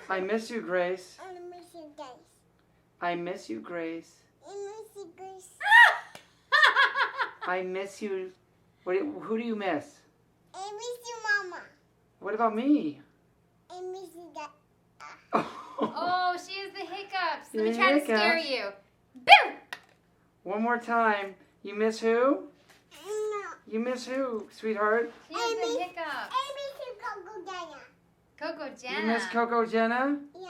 I miss you, Grace. I miss you, Grace. I miss you, Grace. I miss you, Grace. I miss you. Who do you miss? I miss you, Mama. What about me? I miss you, Dad. Oh, she has the hiccups. Let me The try to scare hiccups. you. Boo! One more time. You miss who? No. You miss who, sweetheart? She has the hiccups. I miss you, Coco Dana. Coco Jenna. You miss Coco Jenna? Yeah.